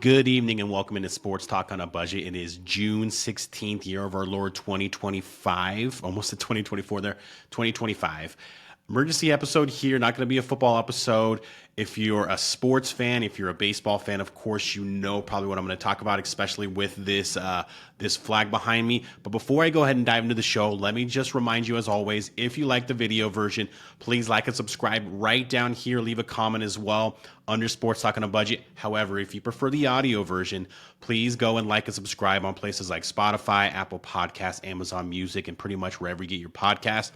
Good evening and welcome into Sports Talk on a Budget. It is June 16th, year of our Lord 2025. Almost at 2024 there, 2025. Emergency episode here, not going to be a football episode. If you're a sports fan, if you're a baseball fan, of course, you know probably what I'm going to talk about, especially with this this flag behind me. But before I go ahead and dive into the show, let me just remind you, as always, if you like the video version, please like and subscribe right down here. Leave a comment as well under Sports Talk on a Budget. However, if you prefer the audio version, please go and like and subscribe on places like Spotify, Apple Podcasts, Amazon Music, and pretty much wherever you get your podcast.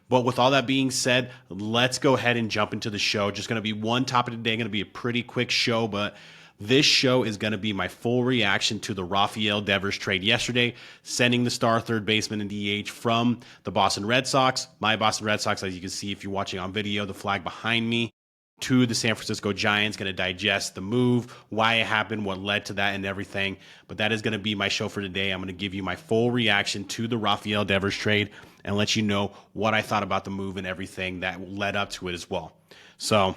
But with all that being said, let's go ahead and jump into the show. Just going to be one topic today, going to be a pretty quick show, but this show is going to be my full reaction to the Rafael Devers trade yesterday, sending the star third baseman and DH from the Boston Red Sox, my Boston Red Sox, as you can see if you're watching on video, the flag behind me, to the San Francisco Giants. Going to digest the move, why it happened, what led to that, and everything. But that is going to be my show for today. I'm going to give you my full reaction to the Rafael Devers trade and let you know what I thought about the move and everything that led up to it as well. So,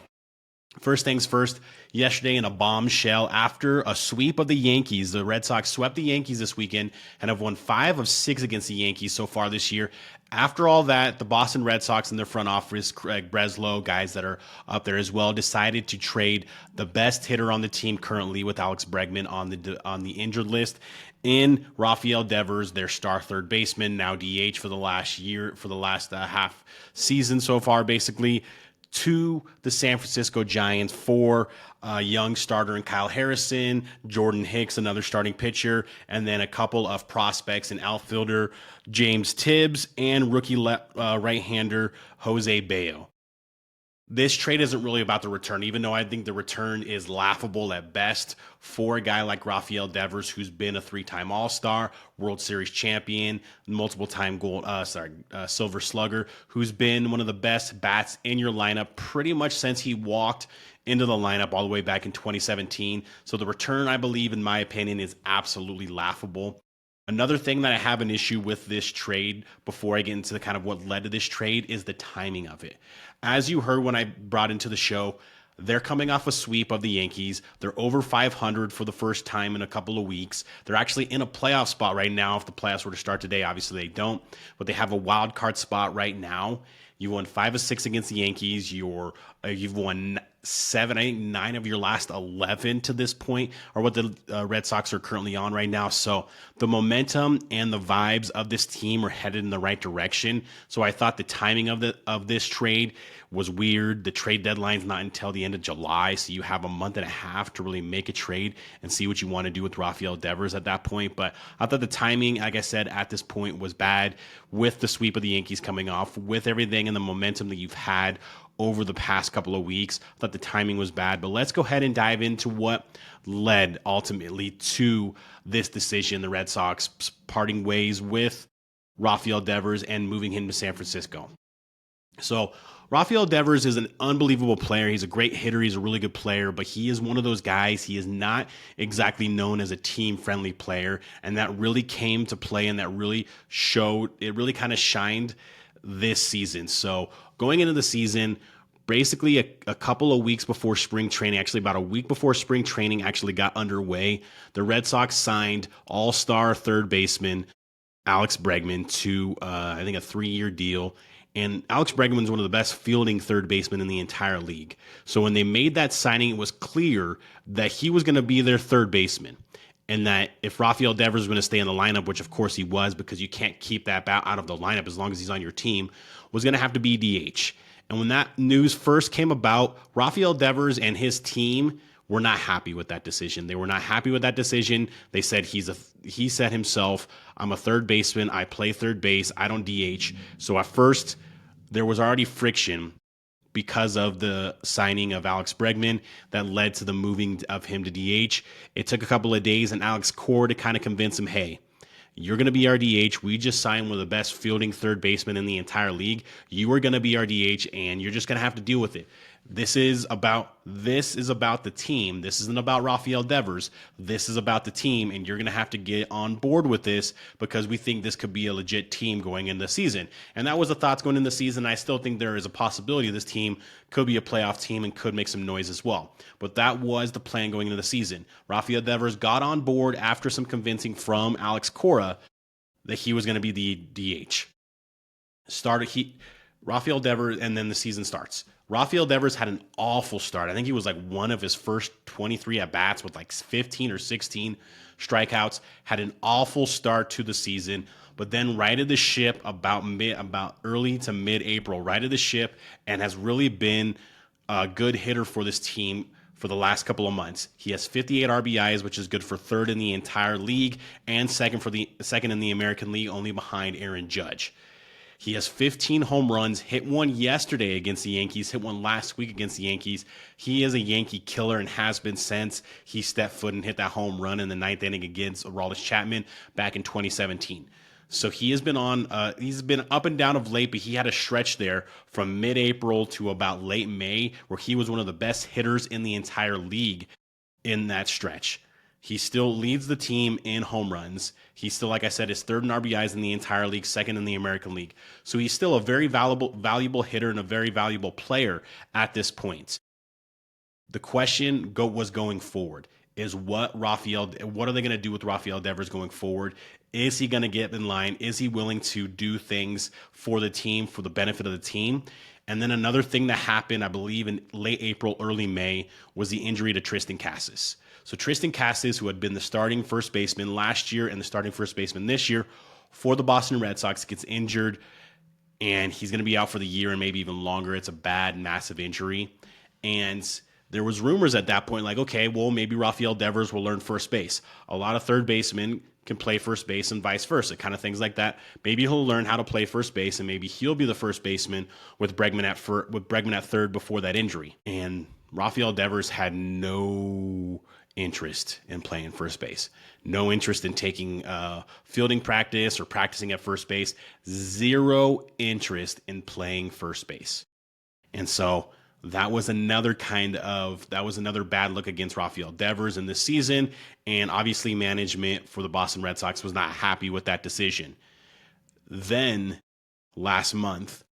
first things first, yesterday in a bombshell, after a sweep of the Yankees, the Red Sox swept the Yankees this weekend and have won 5 of 6 against the Yankees so far this year. After all that, the Boston Red Sox and their front office, Craig Breslow, guys that are up there as well, decided to trade the best hitter on the team currently with Alex Bregman on the injured list in Rafael Devers, their star third baseman, now DH for the last half season so far, basically, to the San Francisco Giants for a young starter in Kyle Harrison, Jordan Hicks, another starting pitcher, and then a couple of prospects in outfielder James Tibbs and rookie right-hander Jose Bayo. This trade isn't really about the return, even though I think the return is laughable at best for a guy like Rafael Devers, who's been a 3-time All-Star, World Series champion, multiple-time Silver Slugger, who's been one of the best bats in your lineup pretty much since he walked into the lineup all the way back in 2017. So the return, I believe, in my opinion, is absolutely laughable. Another thing that I have an issue with this trade before I get into the kind of what led to this trade is the timing of it. As you heard when I brought into the show, they're coming off a sweep of the Yankees. They're over 500 for the first time in a couple of weeks. They're actually in a playoff spot right now. If the playoffs were to start today, obviously they don't, but they have a wild card spot right now. You won 5 of 6 against the Yankees. You've won 7, I think 9 of your last 11 to this point, or what the Red Sox are currently on right now. So the momentum and the vibes of this team are headed in the right direction. So I thought the timing of this trade was weird. The trade deadline's not until the end of July, so you have a month and a half to really make a trade and see what you want to do with Rafael Devers at that point. But I thought the timing, like I said, at this point was bad with the sweep of the Yankees coming off, with everything and the momentum that you've had over the past couple of weeks. I thought the timing was bad, but let's go ahead and dive into what led ultimately to this decision, the Red Sox parting ways with Rafael Devers and moving him to San Francisco. So Rafael Devers is an unbelievable player. He's a great hitter. He's a really good player, but he is one of those guys. He is not exactly known as a team-friendly player, and that really came to play, and that really showed, it really kind of shined this season. So going into the season, basically a couple of weeks before spring training, actually about a week before spring training actually got underway, the Red Sox signed all-star third baseman Alex Bregman to, I think, a 3-year deal. And Alex Bregman is one of the best fielding third basemen in the entire league. So when they made that signing, it was clear that he was going to be their third baseman. And that if Rafael Devers was going to stay in the lineup, which of course he was, because you can't keep that bat out of the lineup as long as he's on your team, was going to have to be DH. And when that news first came about, Rafael Devers and his team were not happy with that decision. They were not happy with that decision. They said he said himself, I'm a third baseman. I play third base. I don't DH. So at first, there was already friction because of the signing of Alex Bregman that led to the moving of him to DH. It took a couple of days and Alex Core to kind of convince him, hey, you're going to be our DH. We just signed one of the best fielding third basemen in the entire league. You are going to be our DH, and you're just going to have to deal with it. This is about the team. This isn't about Rafael Devers. This is about the team, and you're going to have to get on board with this because we think this could be a legit team going into the season. And that was the thoughts going into the season. I still think there is a possibility this team could be a playoff team and could make some noise as well. But that was the plan going into the season. Rafael Devers got on board after some convincing from Alex Cora that he was going to be the DH. Rafael Devers, and then the season starts. Rafael Devers had an awful start. I think he was like one of his first 23 at bats with like 15 or 16 strikeouts. Had an awful start to the season, but then righted the ship about early to mid-April. Righted the ship and has really been a good hitter for this team for the last couple of months. He has 58 RBIs, which is good for third in the entire league and second in the American League, only behind Aaron Judge. He has 15 home runs, hit one yesterday against the Yankees, hit one last week against the Yankees. He is a Yankee killer and has been since he stepped foot and hit that home run in the ninth inning against Aroldis Chapman back in 2017. So he has been he's been up and down of late, but he had a stretch there from mid-April to about late May where he was one of the best hitters in the entire league in that stretch. He still leads the team in home runs. He's still, like I said, is third in RBIs in the entire league, second in the American League. So he's still a very valuable hitter and a very valuable player at this point. The question was going forward is what are they going to do with Rafael Devers going forward? Is he going to get in line? Is he willing to do things for the team, for the benefit of the team? And then another thing that happened, I believe in late April, early May, was the injury to Triston Casas. So Triston Casas, who had been the starting first baseman last year and the starting first baseman this year for the Boston Red Sox, gets injured, and he's going to be out for the year and maybe even longer. It's a bad, massive injury. And there was rumors at that point like, okay, well, maybe Rafael Devers will learn first base. A lot of third basemen can play first base and vice versa, kind of things like that. Maybe he'll learn how to play first base, and maybe he'll be the first baseman with Bregman at third before that injury. And Rafael Devers had no interest in playing first base, no interest in taking fielding practice or practicing at first base, zero interest in playing first base. And so that was another bad look against Rafael Devers in this season. And obviously management for the Boston Red Sox was not happy with that decision. Then last month,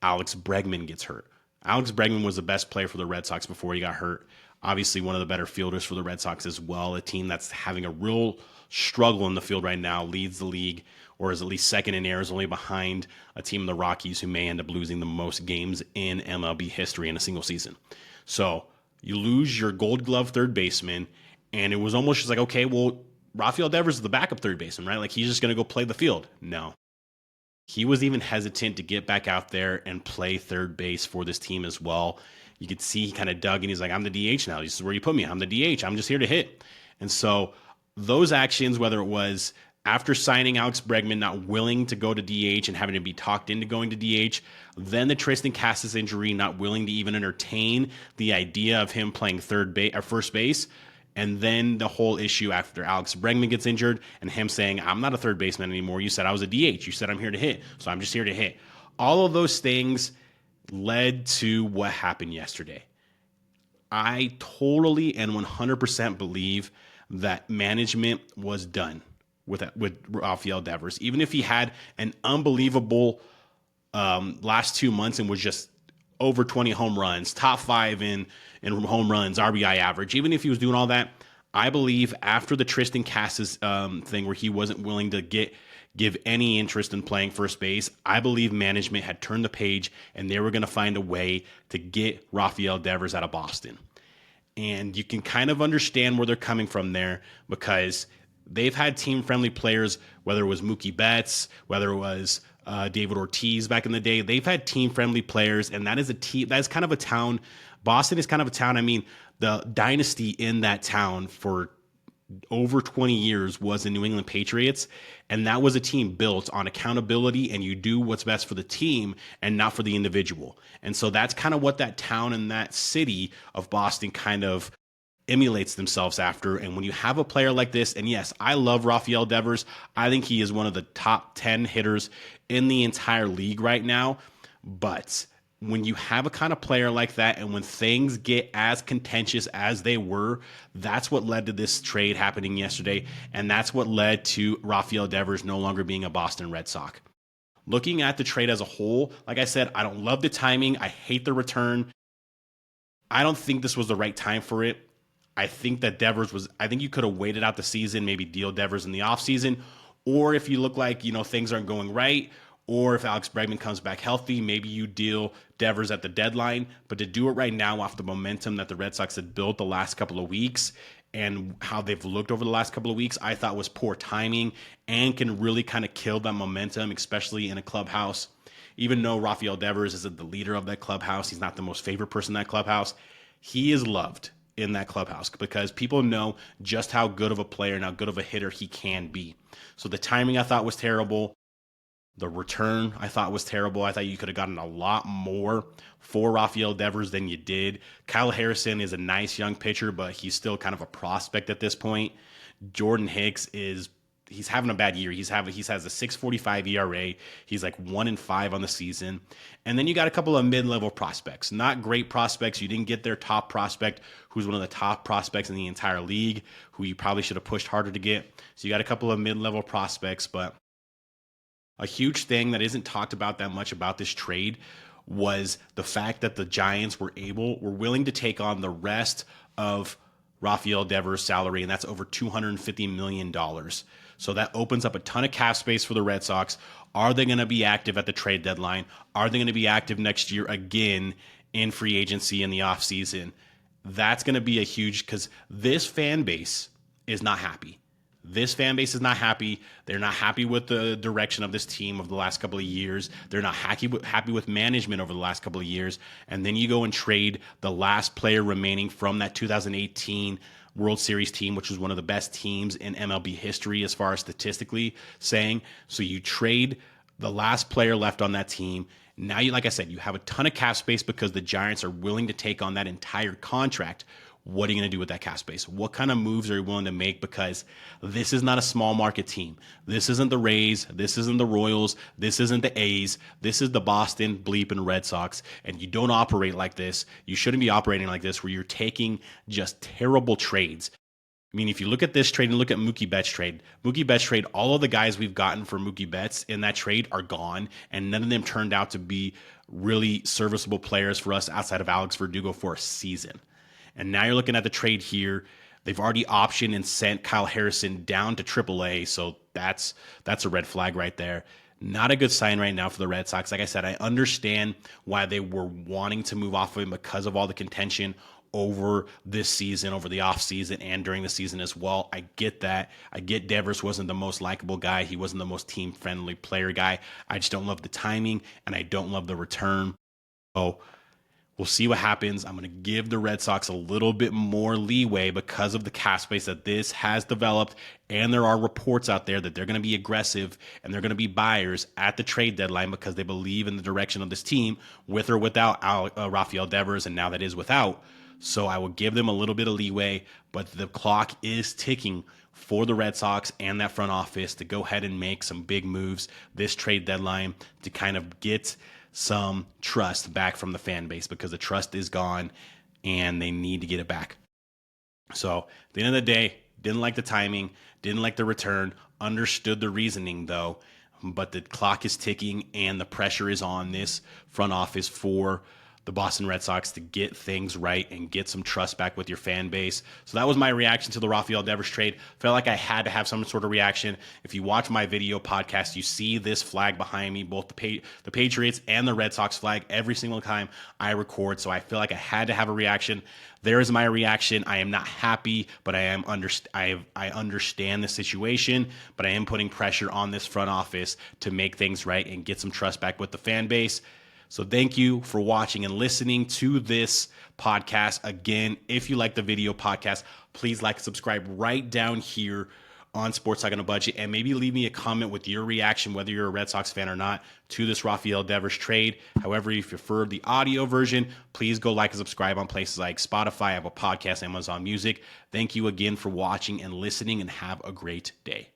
Alex Bregman gets hurt. Alex Bregman was the best player for the Red Sox before he got hurt. Obviously one of the better fielders for the Red Sox as well. A team that's having a real struggle in the field right now, leads the league, or is at least second in errors, only behind a team in the Rockies who may end up losing the most games in MLB history in a single season. So you lose your Gold Glove third baseman, and it was almost just like, okay, well, Rafael Devers is the backup third baseman, right? Like he's just going to go play the field. No. He was even hesitant to get back out there and play third base for this team as well. You could see he kind of dug and he's like, I'm the DH now. This is where you put me. I'm the DH. I'm just here to hit. And so those actions, whether it was after signing Alex Bregman, not willing to go to DH and having to be talked into going to DH, then the Triston Casas injury, not willing to even entertain the idea of him playing first base, and then the whole issue after Alex Bregman gets injured and him saying, I'm not a third baseman anymore. You said I was a DH. You said I'm here to hit, so I'm just here to hit. All of those things led to what happened yesterday. I totally and 100% believe that management was done with Rafael Devers. Even if he had an unbelievable last 2 months and was just over 20 home runs, top 5 in home runs, RBI average, even if he was doing all that, I believe after the Triston Casas thing where he wasn't willing to give any interest in playing first base, I believe management had turned the page and they were going to find a way to get Rafael Devers out of Boston. And you can kind of understand where they're coming from there because they've had team-friendly players, whether it was Mookie Betts, whether it was David Ortiz back in the day. They've had team-friendly players, and that is kind of a town. Boston is kind of a town. I mean, the dynasty in that town for over 20 years was the New England Patriots, and that was a team built on accountability, and you do what's best for the team and not for the individual. And so that's kind of what that town and that city of Boston kind of emulates themselves after. And when you have a player like this, and yes, I love Rafael Devers. I think he is one of the top 10 hitters in the entire league right now, but when you have a kind of player like that and when things get as contentious as they were, that's what led to this trade happening yesterday. And that's what led to Rafael Devers no longer being a Boston Red Sox. Looking at the trade as a whole, like I said, I don't love the timing. I hate the return. I don't think this was the right time for it. I think that I think you could have waited out the season, maybe deal Devers in the offseason. Or if you look like, things aren't going right, or if Alex Bregman comes back healthy, maybe you deal Devers at the deadline. But to do it right now off the momentum that the Red Sox had built the last couple of weeks and how they've looked over the last couple of weeks, I thought was poor timing and can really kind of kill that momentum, especially in a clubhouse. Even though Rafael Devers isn't the leader of that clubhouse, he's not the most favorite person in that clubhouse, he is loved in that clubhouse because people know just how good of a player and how good of a hitter he can be. So the timing I thought was terrible. The return I thought was terrible. I thought you could have gotten a lot more for Rafael Devers than you did. Kyle Harrison is a nice young pitcher, but he's still kind of a prospect at this point. Jordan Hicks he's having a bad year. He has a 6.45 ERA. He's like 1-5 on the season. And then you got a couple of mid-level prospects. Not great prospects. You didn't get their top prospect, who's one of the top prospects in the entire league, who you probably should have pushed harder to get. So you got a couple of mid-level prospects, but a huge thing that isn't talked about that much about this trade was the fact that the Giants were willing to take on the rest of Rafael Devers' salary, and that's over $250 million. So that opens up a ton of cap space for the Red Sox. Are they going to be active at the trade deadline? Are they going to be active next year again in free agency in the offseason? That's going to be a huge, because this fan base is not happy. This fan base is not happy. They're not happy with the direction of this team over the last couple of years. They're not happy with management over the last couple of years. And then you go and trade the last player remaining from that 2018 World Series team, which was one of the best teams in MLB history as far as statistically saying. So you trade the last player left on that team. Now, like I said, you have a ton of cap space because the Giants are willing to take on that entire contract. What are you going to do with that cap space? What kind of moves are you willing to make? Because this is not a small market team. This isn't the Rays. This isn't the Royals. This isn't the A's. This is the Boston bleeping Red Sox. And you don't operate like this. You shouldn't be operating like this where you're taking just terrible trades. I mean, if you look at this trade and look at Mookie Betts trade, all of the guys we've gotten for Mookie Betts in that trade are gone, and none of them turned out to be really serviceable players for us outside of Alex Verdugo for a season. And now you're looking at the trade here. They've already optioned and sent Kyle Harrison down to AAA, so that's a red flag right there. Not a good sign right now for the Red Sox. Like I said, I understand why they were wanting to move off of him because of all the contention over this season, over the offseason, and during the season as well. I get that. I get Devers wasn't the most likable guy. He wasn't the most team-friendly player guy. I just don't love the timing, and I don't love the return. So we'll see what happens. I'm going to give the Red Sox a little bit more leeway because of the cap space that this has developed. And there are reports out there that they're going to be aggressive and they're going to be buyers at the trade deadline because they believe in the direction of this team with or without Rafael Devers. And now that is without. So I will give them a little bit of leeway, but the clock is ticking for the Red Sox and that front office to go ahead and make some big moves this trade deadline to kind of get some trust back from the fan base because the trust is gone and they need to get it back. So at the end of the day, didn't like the timing, didn't like the return, understood the reasoning though, but the clock is ticking and the pressure is on this front office for the Boston Red Sox to get things right and get some trust back with your fan base. So that was my reaction to the Rafael Devers trade. Felt like I had to have some sort of reaction. If you watch my video podcast, you see this flag behind me, both the Patriots and the Red Sox flag every single time I record. So I feel like I had to have a reaction. There is my reaction. I am not happy, but I understand the situation, but I am putting pressure on this front office to make things right and get some trust back with the fan base. So thank you for watching and listening to this podcast. Again, if you like the video podcast, please like and subscribe right down here on Sports Talk on a Budget, and maybe leave me a comment with your reaction, whether you're a Red Sox fan or not, to this Rafael Devers trade. However, if you prefer the audio version, please go like and subscribe on places like Spotify, Apple Podcasts, Amazon Music. Thank you again for watching and listening, and have a great day.